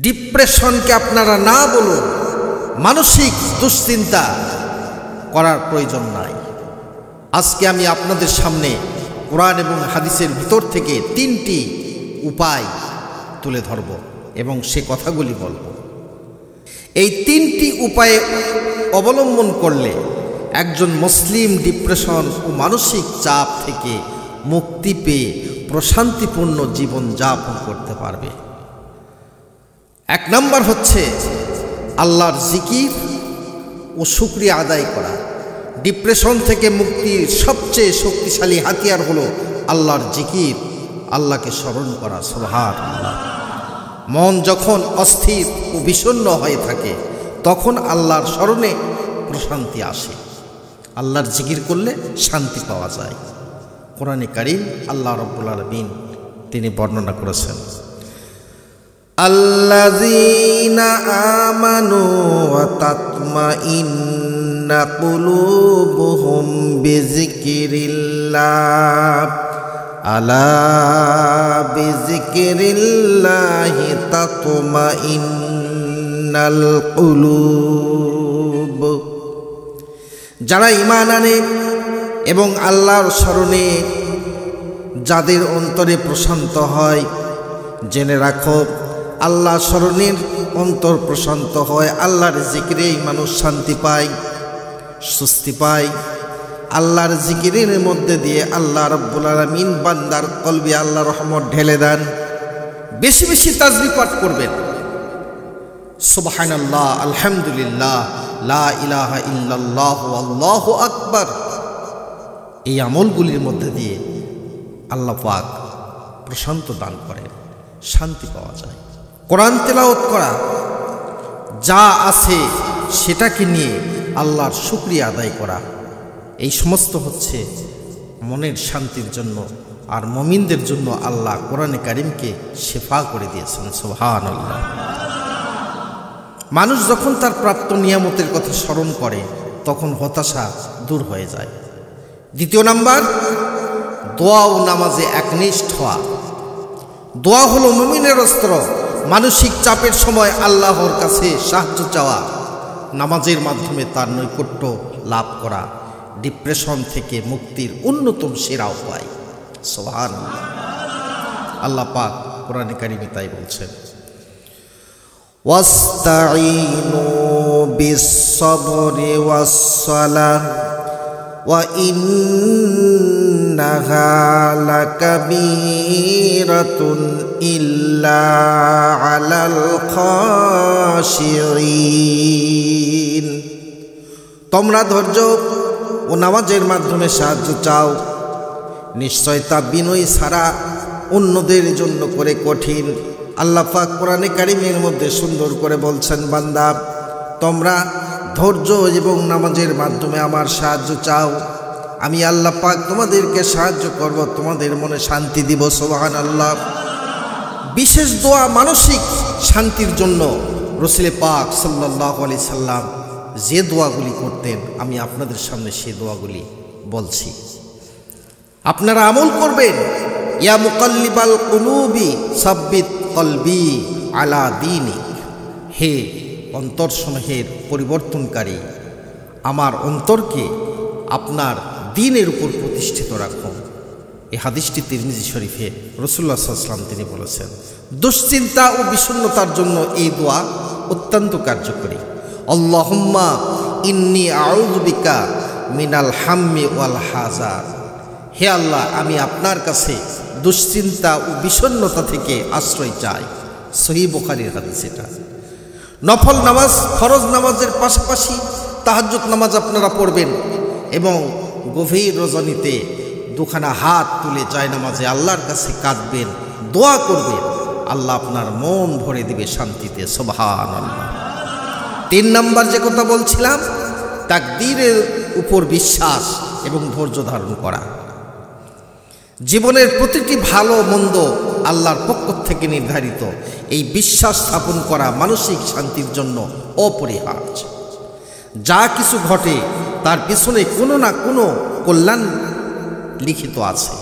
ডিপ্রেশনকে আপনারা না বলুন, মানসিক দুশ্চিন্তা করার প্রয়োজন নাই। আজকে আমি আপনাদের সামনে কোরআন এবং হাদিসের ভিতর থেকে 3টি উপায় তুলে ধরব এবং সে কথাগুলি বলব। এই 3টি উপায়ে অবলম্বন করলে একজন মুসলিম ডিপ্রেশন ও মানসিক চাপ থেকে মুক্তি পেয়ে প্রশান্তিপূর্ণ জীবন যাপন করতে পারবে। 1 নম্বর হচ্ছে আল্লাহর জিকির ও শুকরিয়া আদায় করা। ডিপ্রেশন থেকে মুক্তির সবচেয়ে শক্তিশালী হাতিয়ার হলো আল্লাহর জিকির, আল্লাহকে স্মরণ করা। সুবহানাল্লাহ। মন যখন অস্থির ও বিষণ্ণ হয়ে থাকে তখন আল্লাহর স্মরণে প্রশান্তি আসে। আল্লাহর জিকির করলে শান্তি পাওয়া যায়। কোরআনে কারীম আল্লাহ রাব্বুল আলামিন তিনি বর্ণনা করেছেন, আল্লাযীনা আমানু ওয়া তাতমাইন্না কুলুবুহুম বিযিকরিল্লাহ আলা বিযিকরিল্লাহি তাতমাইন্নাল কুলুব। যারা ঈমান আনে এবং আল্লাহর স্মরণে যাদের অন্তরে প্রশান্ত হয়, জেনে রাখো আল্লাহ স্মরণের অন্তর প্রশান্ত হয়। আল্লাহর জিকিরেই মানুষ শান্তি পায়, স্বস্তি পায়। আল্লাহর জিকিরের মধ্যে দিয়ে আল্লাহ রাব্বুল আলামিন বান্দার কলবে আল্লাহর রহমত ঢেলে দেন। বেশি বেশি তাসবিহ পাঠ করবেন, সুবহানাল্লাহ, আলহামদুলিল্লাহ, লা ইলাহা ইল্লাল্লাহ, আল্লাহু আকবার। এই আমলগুলির মধ্যে দিয়ে আল্লাহ পাক প্রশান্ত দান করেন, শান্তি পাওয়া যায়। কোরআন তেলাওয়াত করা, যা আছে সেটাকে নিয়ে আল্লাহর শুকরিয়া আদায় করা, এই সমস্ত হচ্ছে মনের শান্তির জন্য। আর মুমিনদের জন্য আল্লাহ কোরআনে কারীমকে শিফা করে দিয়েছেন। সুবহানাল্লাহ। মানুষ যখন তার প্রাপ্ত নিয়ামতের কথা স্মরণ করে তখন হতাশা দূর হয়ে যায়। 2 নাম্বার, দোয়া ও নামাজে একনিষ্ঠ হওয়া। দোয়া হলো মুমিনের অস্ত্র। মানসিক চাপের সময় আল্লাহর কাছে সাহায্য চাওয়া, নামাজের মাধ্যমে তার নৈকট্য লাভ করা ডিপ্রেশন থেকে মুক্তির অন্যতম সেরা উপায়। সুবহানাল্লাহ। আল্লাহ পাক কোরআনে কারীমে তাই বলছেন, ওয়াস্তাঈনু বিস-সাবরি ওয়াস-সালাহ ওয়া ইন্নাহা লাকাবীরাতুন ইল্লা আলাল খাশিঈন। তোমরা ধৈর্য ও নামাজের মাধ্যমে সাহায্য চাও, নিশ্চয় তা বিনয়ী ছাড়া অন্যদের জন্য করে কঠিন। আল্লাহ পাক কোরআনে কারীমের মধ্যে সুন্দর করে বলছেন, বান্দা তোমরা ধৈর্য এবং নামাজের মাধ্যমে আমার সাহায্য চাও, আমি আল্লাহ পাক তোমাদেরকে সাহায্য করব, তোমাদের মনে শান্তি দিব। সুবহানাল্লাহ। বিশেষ দোয়া মানসিক শান্তির জন্য রাসূল পাক সাল্লাল্লাহু আলাইহি সাল্লাম যে দোয়াগুলি করতেন আমি আপনাদের সামনে সেই দোয়াগুলি বলছি, আপনারা আমল করবেন। ইয়া মুকাল্লিবাল কুলুবি সাব্বিত কলবি আলা দীনিক। হে অন্তরসমূহের পরিবর্তনকারী, আমার অন্তরকে আপনার দ্বীনের উপর প্রতিষ্ঠিত রাখুন। এই হাদিসটি তিরমিজি শরীফে রাসূলুল্লাহ সাল্লাল্লাহু আলাইহি ওয়াসাল্লাম তিনি বলেছেন। দুশ্চিন্তা ও বিষণ্ণতার জন্য এই দোয়া অত্যন্ত কার্যকরী। আল্লাহুম্মা ইন্নী আউযু বিকা মিনাল হাম্মি ওয়াল হাযান। হে আল্লাহ, আমি আপনার কাছে দুশ্চিন্তা ও বিষণ্ণতা থেকে আশ্রয় চাই। সহিহ বুখারীর হাদিস এটা। নফল নামাজ, ফরজ নামাজের পাশাপাশি তাহাজ্জুদ নামাজ আপনারা পড়বেন এবং গভীর রজনীতে 2খানা হাত তুলে জায়নামাজে আল্লাহর কাছে কাঁদবেন, দোয়া করবেন। আল্লাহ আপনার মন ভরে দিবে শান্তিতে। সুবহানাল্লাহ। 3 নাম্বার যে কথা বলছিলাম, তাকদীরের উপর বিশ্বাস এবং ধৈর্য ধারণ করা। জীবনের প্রতিটি ভালো মন্দ আল্লাহর পক্ষ থেকে নির্ধারিত, এই বিশ্বাস স্থাপন করা মানসিক শান্তির জন্য অপরিহার্য। যা কিছু ঘটে তার পিছনে কোনো না কোনো কল্যাণ লিখিত আছে।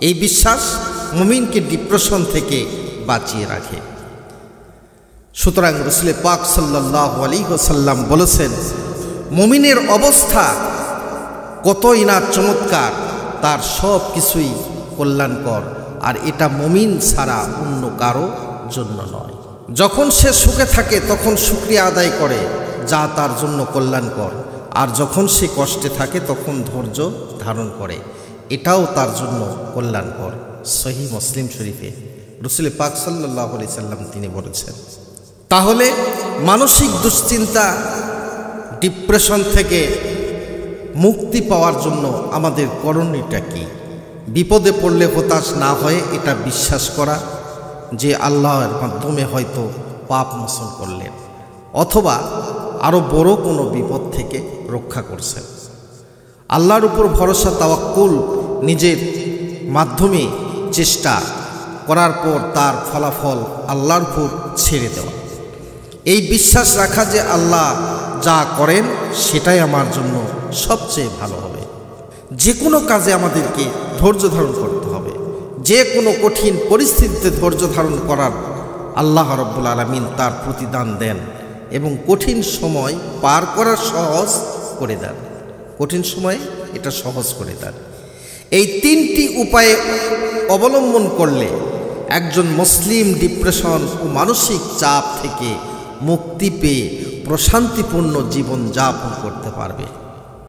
এই বিশ্বাস মুমিনকে ডিপ্রেশন থেকে বাঁচিয়ে রাখে। সুতরাং রাসূল পাক সাল্লাল্লাহু আলাইহি ওয়াসাল্লাম বলেছেন, মুমিনের অবস্থা কতই না চমৎকার, তার সব কিছুই কল্যাণকর, আর এটা মুমিন ছাড়া অন্য কারো জন্য নয়। যখন সে সুখে থাকে তখন শুকরিয়া আদায় করে, যা তার জন্য কল্যাণকর, আর যখন সে কষ্টে থাকে তখন ধৈর্য ধারণ করে, এটাও তার জন্য কল্যাণকর। সহিহ মুসলিম শরীফে রাসূল পাক সাল্লাল্লাহু আলাইহি সাল্লাম তিনি বলেছেন। তাহলে মানসিক দুশ্চিন্তা, ডিপ্রেশন থেকে মুক্তি পাওয়ার জন্য আমাদের করণীয়টা কি? বিপদে পড়লে হতাশ না হয়ে এটা বিশ্বাস করা যে আল্লাহর মাধ্যমে হয়তো পাপ মোচন করলেন, অথবা আরও বড় কোনো বিপদ থেকে রক্ষা করছেন। আল্লাহর উপর ভরসা, তাওয়াক্কুল, নিজের মাধ্যমে চেষ্টা করার পর তার ফলাফল আল্লাহর উপর ছেড়ে দেওয়া, এই বিশ্বাস রাখা যে আল্লাহ যা করেন সেটাই আমার জন্য সবচেয়ে ভালো হবে। যে কোনো কাজে আমাদেরকে ধৈর্য ধারণ করতে হবে। যে কোনো কঠিন পরিস্থিতিতে ধৈর্য ধারণ করার আল্লাহ রাব্বুল আলামিন তার প্রতিদান দেন এবং কঠিন সময় পার করা সহজ করে দেন। কঠিন সময়ে এটা সহজ করে দেন। এই তিনটি উপায়ে অবলম্বন করলে একজন মুসলিম ডিপ্রেশন ও মানসিক চাপ থেকে মুক্তি পেয়ে প্রশান্তিপূর্ণ জীবন যাপন করতে পারবে।